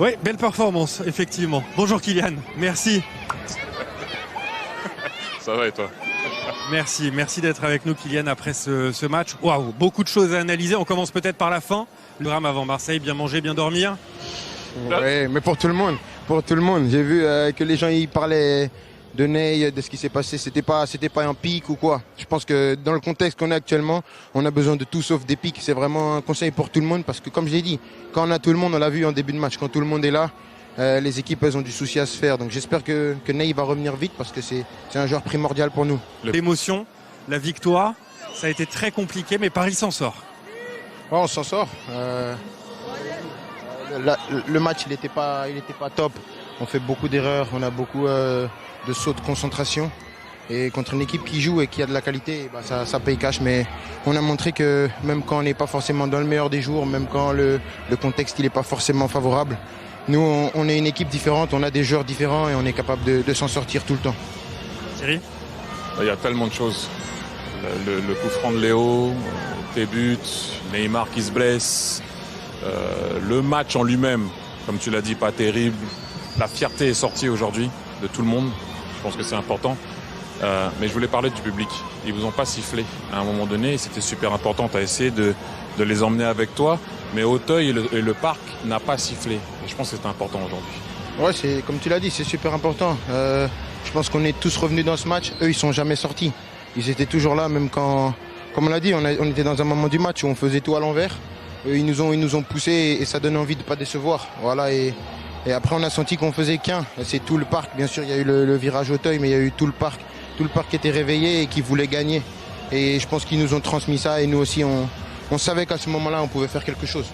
Oui, belle performance, effectivement. Bonjour Kylian, merci. Ça va et toi? Merci d'être avec nous Kylian après ce match. Waouh, beaucoup de choses à analyser. On commence peut-être par la fin. Le drame avant Marseille, bien manger, bien dormir. Oui, mais pour tout le monde. J'ai vu que les gens y parlaient de Ney, de ce qui s'est passé. C'était pas un pic ou quoi. Je pense que dans le contexte qu'on est actuellement, on a besoin de tout sauf des pics. C'est vraiment un conseil pour tout le monde parce que comme je l'ai dit, quand on a tout le monde, on l'a vu en début de match, quand tout le monde est là, les équipes elles ont du souci à se faire. Donc j'espère que Ney va revenir vite parce que c'est un joueur primordial pour nous. L'émotion, la victoire, ça a été très compliqué, mais Paris s'en sort. Ouais, on s'en sort. Le match, il n'était pas top. On fait beaucoup d'erreurs, on a beaucoup de sauts de concentration. Et contre une équipe qui joue et qui a de la qualité, bah ça paye cash. Mais on a montré que même quand on n'est pas forcément dans le meilleur des jours, même quand le contexte n'est pas forcément favorable, nous, on est une équipe différente, on a des joueurs différents et on est capable de s'en sortir tout le temps. Thierry ? Il y a tellement de choses. Le coup franc de Léo, tes buts, Neymar qui se blesse, le match en lui-même, comme tu l'as dit, pas terrible. La fierté est sortie aujourd'hui de tout le monde. Je pense que c'est important. Mais je voulais parler du public. Ils vous ont pas sifflé à un moment donné. C'était super important. Tu as essayé de les emmener avec toi. Mais Auteuil et le parc n'a pas sifflé. Et je pense que c'est important aujourd'hui. Ouais, c'est comme tu l'as dit, c'est super important. Je pense qu'on est tous revenus dans ce match. Eux, ils sont jamais sortis. Ils étaient toujours là, même quand, comme on l'a dit, on était dans un moment du match où on faisait tout à l'envers. Ils nous ont poussés et ça donne envie de pas décevoir. Voilà. Et après, on a senti qu'on faisait qu'un. C'est tout le parc. Bien sûr, il y a eu le virage Auteuil, mais il y a eu tout le parc qui était réveillé et qui voulait gagner. Et je pense qu'ils nous ont transmis ça. Et nous aussi, on savait qu'à ce moment-là, on pouvait faire quelque chose.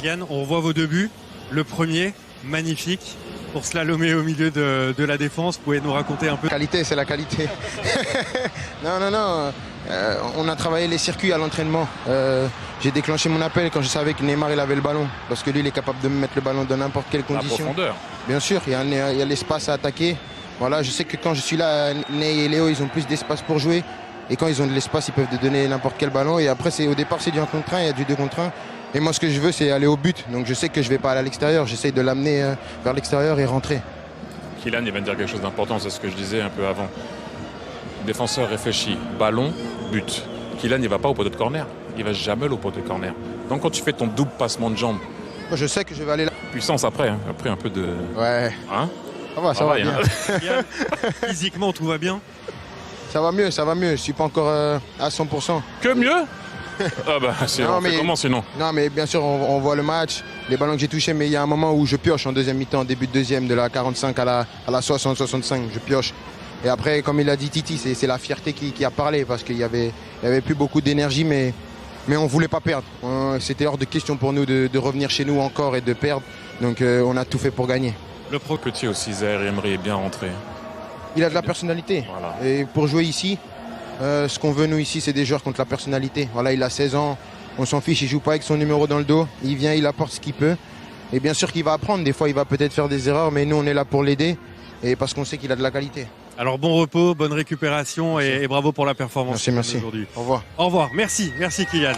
Yann, on revoit vos deux buts. Le premier, magnifique, pour slalomer au milieu de la défense. Vous pouvez nous raconter un peu? Qualité, c'est la qualité. Non. On a travaillé les circuits à l'entraînement. J'ai déclenché mon appel quand je savais que Neymar il avait le ballon. Parce que lui, il est capable de me mettre le ballon dans n'importe quelle condition. La profondeur. Bien sûr, il y a l'espace à attaquer. Voilà, je sais que quand je suis là, Ney et Léo, ils ont plus d'espace pour jouer. Et quand ils ont de l'espace, ils peuvent te donner n'importe quel ballon. Et après, au départ, c'est du 1 contre 1, il y a du 2 contre 1. Et moi, ce que je veux, c'est aller au but. Donc je sais que je ne vais pas aller à l'extérieur. J'essaie de l'amener vers l'extérieur et rentrer. Kylian, il vient de dire quelque chose d'important. C'est ce que je disais un peu avant. Défenseur réfléchi. Ballon, but. Kylian, il ne va pas au poteau de corner. Il ne va jamais au poteau de corner. Donc quand tu fais ton double passement de jambes. Moi, je sais que je vais aller là. Puissance après. Hein. Après, un peu de... Ouais. Hein? Ça va bien. Yann, physiquement, tout va bien? Ça va mieux. Je ne suis pas encore à 100%. Que mieux? Ah bah, comment sinon? Non, mais bien sûr, on voit le match, les ballons que j'ai touchés, mais il y a un moment où je pioche en deuxième mi-temps, début de deuxième, de la 45 à la 60-65, je pioche. Et après, comme il a dit Titi, c'est la fierté qui a parlé, parce qu'il y avait plus beaucoup d'énergie, mais on ne voulait pas perdre. C'était hors de question pour nous de revenir chez nous encore et de perdre. Donc on a tout fait pour gagner. Le Petit aussi, Zaïre Emery est bien rentré. Il a de la personnalité. Voilà. Et pour jouer ici, ce qu'on veut nous ici, c'est des joueurs contre la personnalité. Voilà, il a 16 ans, on s'en fiche, il joue pas avec son numéro dans le dos. Il vient, il apporte ce qu'il peut. Et bien sûr qu'il va apprendre. Des fois, il va peut-être faire des erreurs, mais nous, on est là pour l'aider. Et parce qu'on sait qu'il a de la qualité. Alors bon repos, bonne récupération et bravo pour la performance aujourd'hui. Au revoir. Au revoir. Merci Kylian.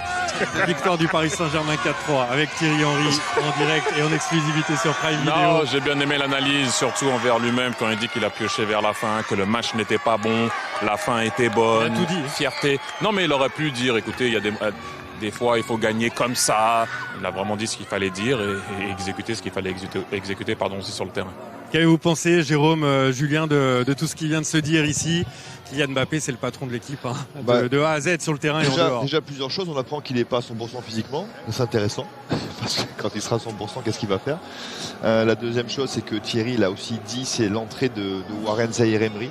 Victoire du Paris Saint-Germain 4-3 avec Thierry Henry en direct et en exclusivité sur Prime Video. Non, j'ai bien aimé l'analyse, surtout envers lui-même quand il dit qu'il a pioché vers la fin, que le match n'était pas bon, la fin était bonne, il a tout dit. Fierté. Non mais il aurait pu dire, écoutez, il y a des fois il faut gagner comme ça. Il a vraiment dit ce qu'il fallait dire et exécuter ce qu'il fallait exécuter aussi sur le terrain. Qu'avez-vous pensé, Jérôme, Julien, de tout ce qui vient de se dire ici? Kylian Mbappé, c'est le patron de l'équipe, de A à Z sur le terrain et en dehors. Déjà plusieurs choses. On apprend qu'il n'est pas à 100% physiquement. C'est intéressant. Parce que quand il sera à 100%, qu'est-ce qu'il va faire? La deuxième chose, c'est que Thierry l'a aussi dit, c'est l'entrée de Warren Zaïre Emery.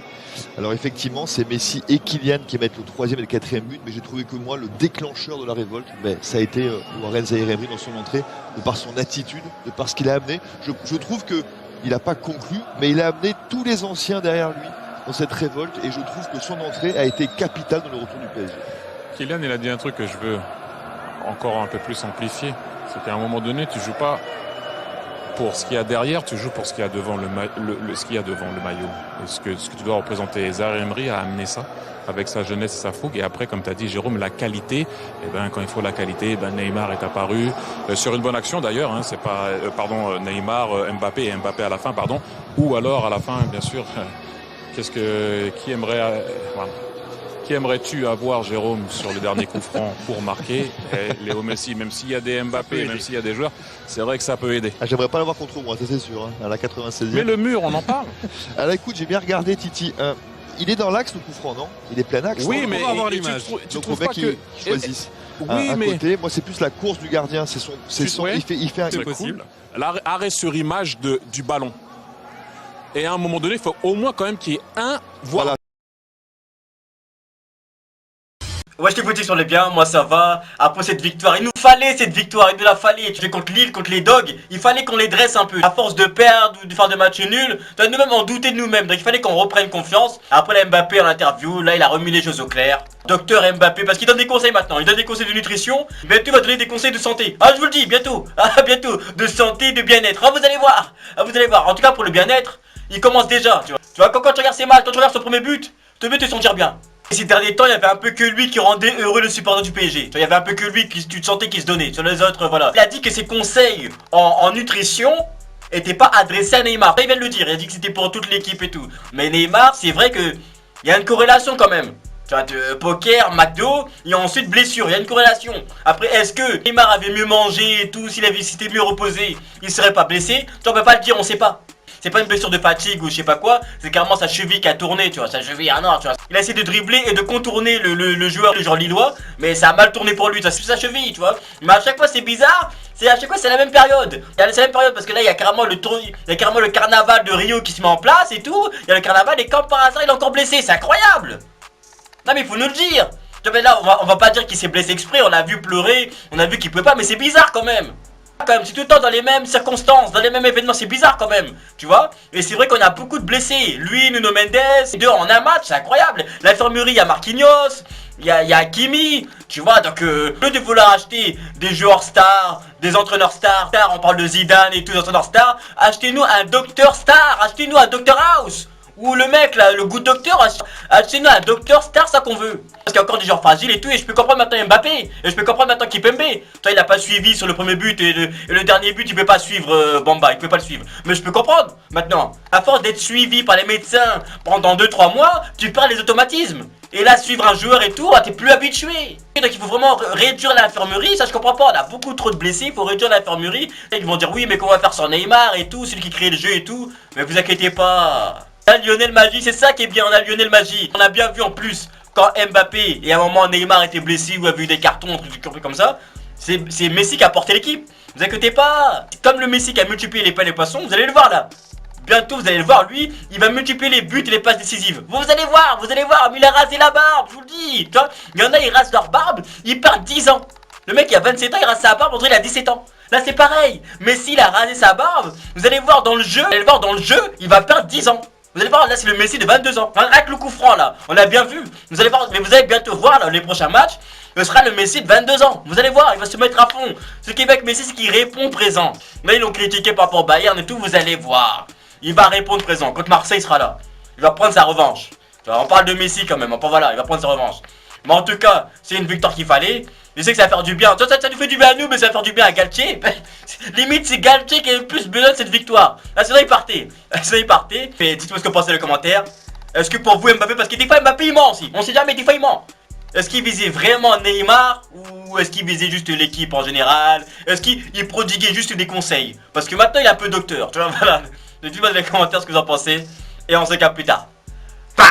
Alors effectivement, c'est Messi et Kylian qui mettent le 3e et le 4e but. Mais j'ai trouvé que moi, le déclencheur de la révolte, ça a été Warren Zaïre Emery dans son entrée, de par son attitude, de par ce qu'il a amené. Je trouve que il n'a pas conclu, mais il a amené tous les anciens derrière lui dans cette révolte et je trouve que son entrée a été capitale dans le retour du PSG. Kylian, il a dit un truc que je veux encore un peu plus amplifier. C'est qu'à un moment donné, tu joues pas pour ce qu'il y a derrière, tu joues pour ce qu'il y a devant ce qu'il y a devant le maillot. Et ce que tu dois représenter. Et Zaïre Emery a amené ça avec sa jeunesse et sa fougue. Et après, comme tu as dit, Jérôme, la qualité, quand il faut la qualité, Neymar est apparu sur une bonne action d'ailleurs. C'est pas, Neymar, Mbappé et Mbappé à la fin, pardon. Ou alors à la fin, bien sûr, qui aimerais-tu avoir, Jérôme, sur le dernier coup franc pour marquer? Léo Messi, même s'il y a des Mbappé, même s'il y a des joueurs, c'est vrai que ça peut aider. J'aimerais pas l'avoir contre moi, ça c'est sûr, à la 96e. Mais le mur, on en parle. Alors écoute, j'ai bien regardé Titi. Il est dans l'axe le coup franc, non? Il est plein axe. Oui, mais on va voir l'image. Tu trouves pas que choisissent oui, un mais côté. Moi, c'est plus la course du gardien. C'est son. Il fait un. C'est possible. L'arrêt sur image du ballon. Et à un moment donné, il faut au moins quand même qu'il y ait un. Voilà. Ouais, je t'écoutais sur les biens, moi ça va. Après cette victoire, il nous fallait cette victoire, il nous la fallait. Tu fais contre Lille, contre les Dogs, il fallait qu'on les dresse un peu. À force de perdre ou de faire des matchs nuls, nous-mêmes on doutait de nous-mêmes. Donc il fallait qu'on reprenne confiance. Après la Mbappé en interview, là il a remis les choses au clair. Docteur Mbappé, parce qu'il donne des conseils maintenant, il donne des conseils de nutrition. Bientôt il va donner des conseils de santé. Ah je vous le dis, bientôt. Ah bientôt, de santé, de bien-être. Ah vous allez voir. Ah vous allez voir. En tout cas pour le bien-être, il commence déjà. Tu vois quand tu regardes ses matchs, quand tu regardes son premier but, tu veux te sentir bien. Et ces derniers temps, il y avait un peu que lui qui rendait heureux le supporter du PSG. Il y avait un peu que lui qui tu te sentais qu'il se donnait. Sur les autres, voilà. Il a dit que ses conseils en nutrition n'étaient pas adressés à Neymar. Il vient de le dire, il a dit que c'était pour toute l'équipe et tout. Mais Neymar, c'est vrai que il y a une corrélation quand même. Tu vois, poker, McDo, et ensuite blessure, il y a une corrélation. Après, est-ce que Neymar avait mieux mangé et tout, s'il s'était mieux reposé, il serait pas blessé? Tu on peut pas le dire, on sait pas. C'est pas une blessure de fatigue ou je sais pas quoi, c'est carrément sa cheville qui a tourné, tu vois, sa cheville, ah non, tu vois. Il a essayé de dribbler et de contourner le joueur lillois, mais ça a mal tourné pour lui, ça c'est sa cheville, tu vois. Mais à chaque fois c'est bizarre, à chaque fois c'est la même période. C'est la même période parce que là il y a carrément le carnaval de Rio qui se met en place et tout. Il y a le carnaval et comme par hasard il est encore blessé, c'est incroyable. Non mais il faut nous le dire. Mais là on va pas dire qu'il s'est blessé exprès, on l'a vu pleurer, on a vu qu'il pouvait pas, mais c'est bizarre quand même. C'est tout le temps dans les mêmes circonstances, dans les mêmes événements, c'est bizarre quand même, tu vois. Et c'est vrai qu'on a beaucoup de blessés. Lui, Nuno Mendes, deux en un match, c'est incroyable. L'infirmerie, il y a Marquinhos, il y a Hakimi, tu vois. Donc, au lieu de vouloir acheter des joueurs stars, des entraîneurs stars, on parle de Zidane et tous les entraîneurs stars, achetez-nous un docteur star, achetez-nous un docteur House. Ou le mec là, le good docteur, achetez-nous un docteur star, ça qu'on veut. Parce qu'il y a encore des joueurs fragiles et tout, et je peux comprendre maintenant Mbappé, et je peux comprendre maintenant Kipembe. Toi il a pas suivi sur le premier but, et le dernier but il peut pas suivre Bamba, il peut pas le suivre. Mais je peux comprendre maintenant. À force d'être suivi par les médecins pendant 2-3 mois, tu perds les automatismes. Et là suivre un joueur et tout, t'es plus habitué. Donc il faut vraiment réduire l'infirmerie, ça je comprends pas, on a beaucoup trop de blessés, il faut réduire l'infirmerie. Ils vont dire oui mais qu'on va faire sur Neymar et tout, celui qui crée le jeu et tout. Mais vous inquiétez pas. Lionel Messi, c'est ça qui est bien, on a Lionel Messi. On a bien vu en plus quand Mbappé et à un moment Neymar était blessé ou a vu des cartons, trucs comme ça. C'est Messi qui a porté l'équipe. Vous inquiétez pas. Comme le Messi qui a multiplié les pains et les poissons, vous allez le voir là. Bientôt vous allez le voir, lui, il va multiplier les buts et les passes décisives. Vous allez voir, mais il a rasé la barbe, je vous le dis. Tu vois, il y en a, ils rasent leur barbe, ils perdent 10 ans. Le mec il a 27 ans, il rase sa barbe, on dirait il a 17 ans. Là c'est pareil. Messi il a rasé sa barbe, vous allez voir dans le jeu, il va perdre 10 ans. Vous allez voir, là c'est le Messi de 22 ans. Avec le coup franc là, on a bien vu. Vous allez voir, mais vous allez bientôt voir là, les prochains matchs, ce sera le Messi de 22 ans. Vous allez voir, il va se mettre à fond. Ce qui est avec Messi, c'est qu'il répond présent. Là ils l'ont critiqué par rapport au Bayern et tout, vous allez voir. Il va répondre présent. Quand Marseille sera là, il va prendre sa revanche. On parle de Messi quand même, voilà, il va prendre sa revanche. Mais en tout cas, c'est une victoire qu'il fallait. Je sais que ça va faire du bien. Ça nous fait du bien à nous, mais ça va faire du bien à Galtier. Limite, c'est Galtier qui a le plus besoin de cette victoire. Là, c'est là, il partait. Mais dites-moi ce que vous pensez dans les commentaires. Est-ce que pour vous, Mbappé, parce que des fois, Mbappé, il ment aussi. On sait jamais, des fois, il ment. Est-ce qu'il visait vraiment Neymar ou est-ce qu'il visait juste l'équipe en général? Est-ce qu'il prodiguait juste des conseils? Parce que maintenant, il est un peu docteur. Tu vois, voilà. Dites-moi dans les commentaires ce que vous en pensez. Et on se capte plus tard.